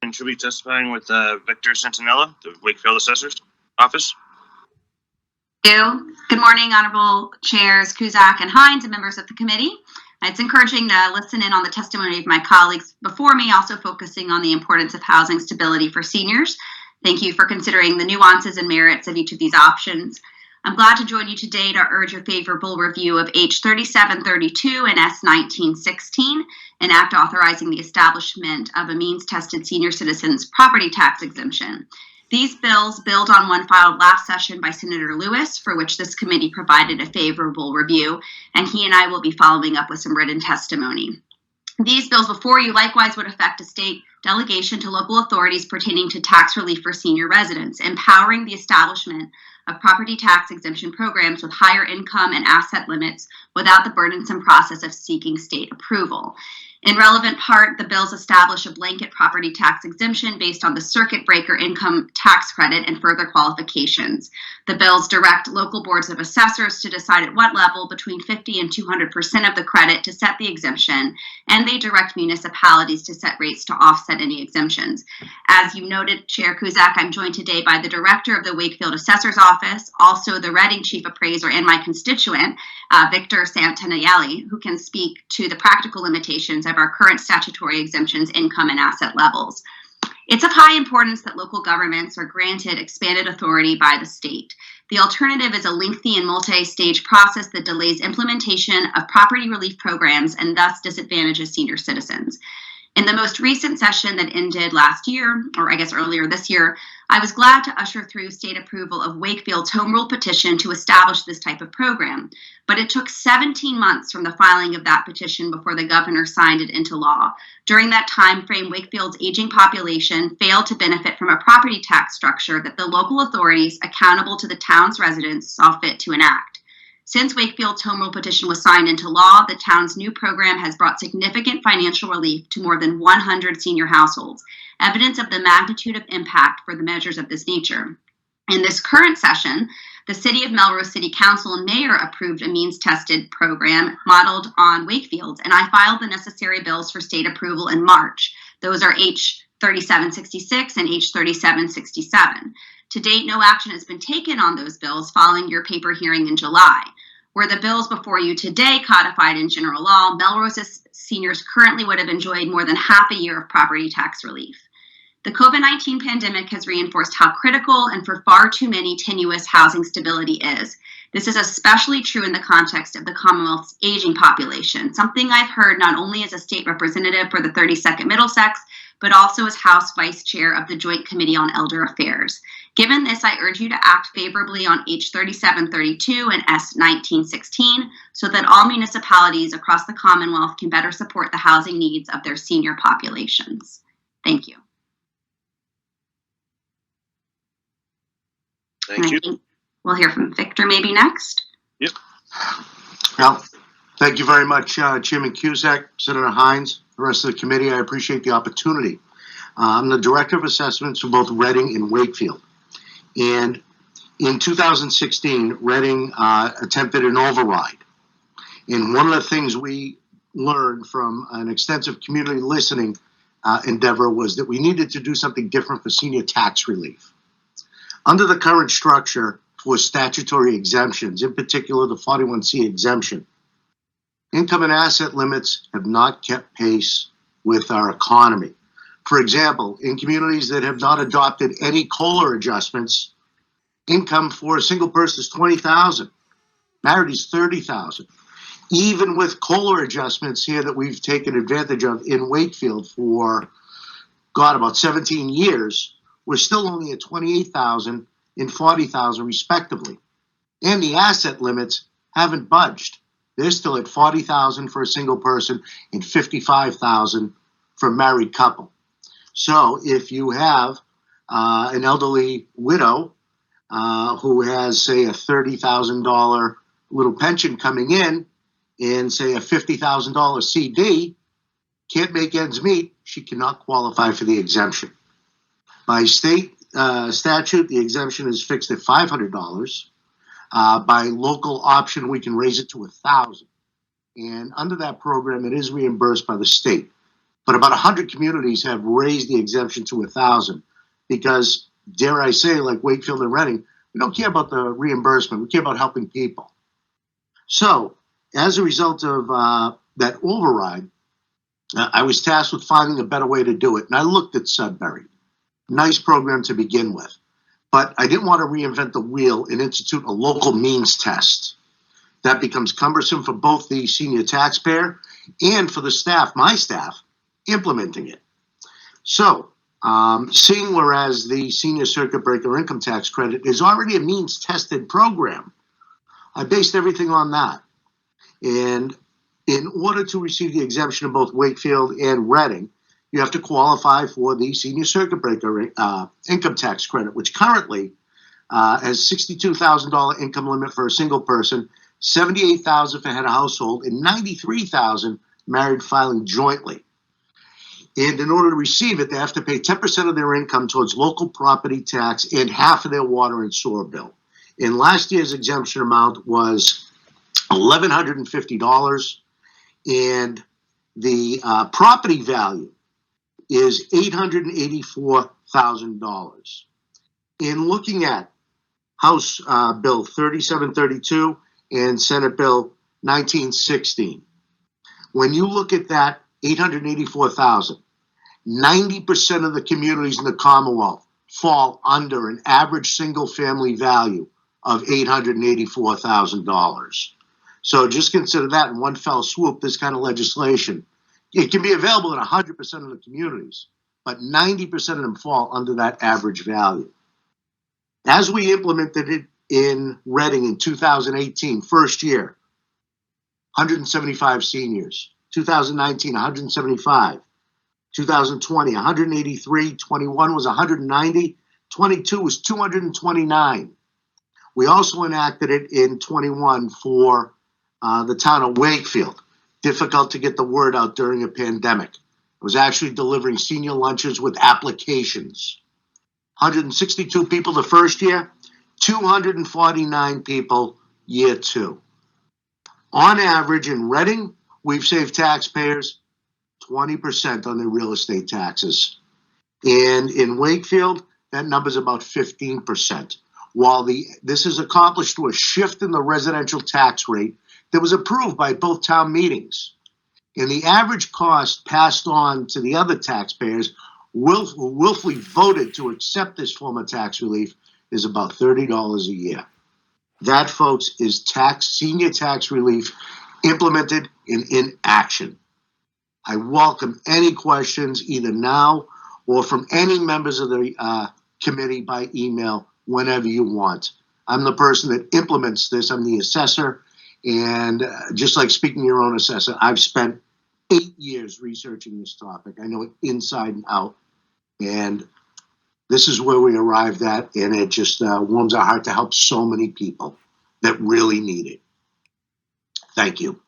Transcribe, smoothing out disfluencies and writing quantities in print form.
And should be testifying with Victor Santaniello, the Wakefield Accessors Office. Good morning, Honorable Chairs Cusack and Hines and members of the committee. It's encouraging to listen in on the testimony of my colleagues before me, also focusing on the importance of housing stability for seniors. Thank you for considering the nuances and merits of each of these options. I'm glad to join you today to urge a favorable review of H.3732 and S.1916, an act authorizing the establishment of a means-tested senior citizens property tax exemption. These bills build on one filed last session by Senator Lewis, for which this committee provided a favorable review, and he and I will be following up with some written testimony. These bills before you likewise would affect a state delegation to local authorities pertaining to tax relief for senior residents, empowering the establishment of property tax exemption programs with higher income and asset limits without the burdensome process of seeking state approval. In relevant part, the bills establish a blanket property tax exemption based on the circuit breaker income tax credit and further qualifications. The bills direct local boards of assessors to decide at what level between 50 and 200% of the credit to set the exemption, and they direct municipalities to set rates to offset any exemptions. As you noted, Chair Cusack, I'm joined today by the director of the Wakefield Assessor's Office, also the Reading Chief Appraiser and my constituent, Victor Santaniello, who can speak to the practical limitations of our current statutory exemptions, income and asset levels. It's of high importance that local governments are granted expanded authority by the state. The alternative is a lengthy and multi-stage process that delays implementation of property relief programs and thus disadvantages senior citizens. In the most recent session that ended last year, or I guess earlier this year, I was glad to usher through state approval of Wakefield's home rule petition to establish this type of program. But it took 17 months from the filing of that petition before the governor signed it into law. During that time frame, Wakefield's aging population failed to benefit from a property tax structure that the local authorities accountable to the town's residents saw fit to enact. Since Wakefield's home rule petition was signed into law, the town's new program has brought significant financial relief to more than 100 senior households, evidence of the magnitude of impact for the measures of this nature. In this current session, the City of Melrose City Council and Mayor approved a means-tested program modeled on Wakefield's, and I filed the necessary bills for state approval in March. Those are H.3766 and H.3767. To date, no action has been taken on those bills following your paper hearing in July. Were the bills before you today codified in general law, Melrose's seniors currently would have enjoyed more than half a year of property tax relief. The COVID-19 pandemic has reinforced how critical and for far too many tenuous housing stability is. This is especially true in the context of the Commonwealth's aging population, something I've heard not only as a state representative for the 32nd Middlesex, but also as House Vice Chair of the Joint Committee on Elder Affairs. Given this, I urge you to act favorably on H.3732 and S.1916 so that all municipalities across the Commonwealth can better support the housing needs of their senior populations. Thank you. Thank you. think we'll hear from Victor maybe next. Yep. Well, thank you very much, Chairman Cusack, Senator Hines, the rest of the committee. I appreciate the opportunity. I'm the Director of Assessments for both Reading and Wakefield. And in 2016, Reading attempted an override. And one of the things we learned from an extensive community listening endeavor was that we needed to do something different for senior tax relief. Under the current structure for statutory exemptions, in particular the 41C exemption, income and asset limits have not kept pace with our economy. For example, in communities that have not adopted any COLA adjustments, income for a single person is $20,000. Married is $30,000. Even with COLA adjustments here that we've taken advantage of in Wakefield for, about 17 years, we're still only at $28,000 and $40,000 respectively. And the asset limits haven't budged. They're still at $40,000 for a single person and $55,000 for a married couple. So if you have an elderly widow who has, say, a $30,000 little pension coming in and, say, a $50,000 CD, can't make ends meet, she cannot qualify for the exemption. By state statute, the exemption is fixed at $500. By local option, we can raise it to $1,000. And under that program, it is reimbursed by the state. but about 100 communities have raised the exemption to 1,000 because, dare I say, like Wakefield and Reading, we don't care about the reimbursement. We care about helping people. So, as a result of that override, I was tasked with finding a better way to do it. And I looked at Sudbury. Nice program to begin with. But I didn't want to reinvent the wheel and institute a local means test. That becomes cumbersome for both the senior taxpayer and for the staff, my staff, implementing it. So, seeing whereas the senior circuit breaker income tax credit is already a means tested program, I based everything on that. And in order to receive the exemption of both Wakefield and Reading, you have to qualify for the senior circuit breaker income tax credit, which currently has $62,000 income limit for a single person, $78,000 for head of household, and $93,000 married filing jointly. And in order to receive it, they have to pay 10% of their income towards local property tax and half of their water and sewer bill. And last year's exemption amount was $1,150, and the property value is $884,000. In looking at House Bill 3732 and Senate Bill 1916, when you look at that $884,000, 90% of the communities in the Commonwealth fall under an average single-family value of $884,000. So just consider that in one fell swoop, this kind of legislation. It can be available in 100% of the communities, but 90% of them fall under that average value. As we implemented it in Reading in 2018, first year, 175 seniors. 2019, 175. 2020, 183. 21 was 190. 22 was 229. We also enacted it in 21 for the town of Wakefield. Difficult to get the word out during a pandemic. It was actually delivering senior lunches with applications. 162 people the first year, 249 people year two. On average in Reading, we've saved taxpayers 20% on their real estate taxes. And in Wakefield, that number is about 15%. While this is accomplished through a shift in the residential tax rate that was approved by both town meetings. And the average cost passed on to the other taxpayers who willfully voted to accept this form of tax relief is about $30 a year. That, folks, is senior tax relief implemented and in action. I welcome any questions either now or from any members of the committee by email whenever you want. I'm the person that implements this. I'm the assessor. And just like speaking your own assessor, I've spent 8 years researching this topic. I know it inside and out. And this is where we arrived at. And it just warms our heart to help so many people that really need it. Thank you.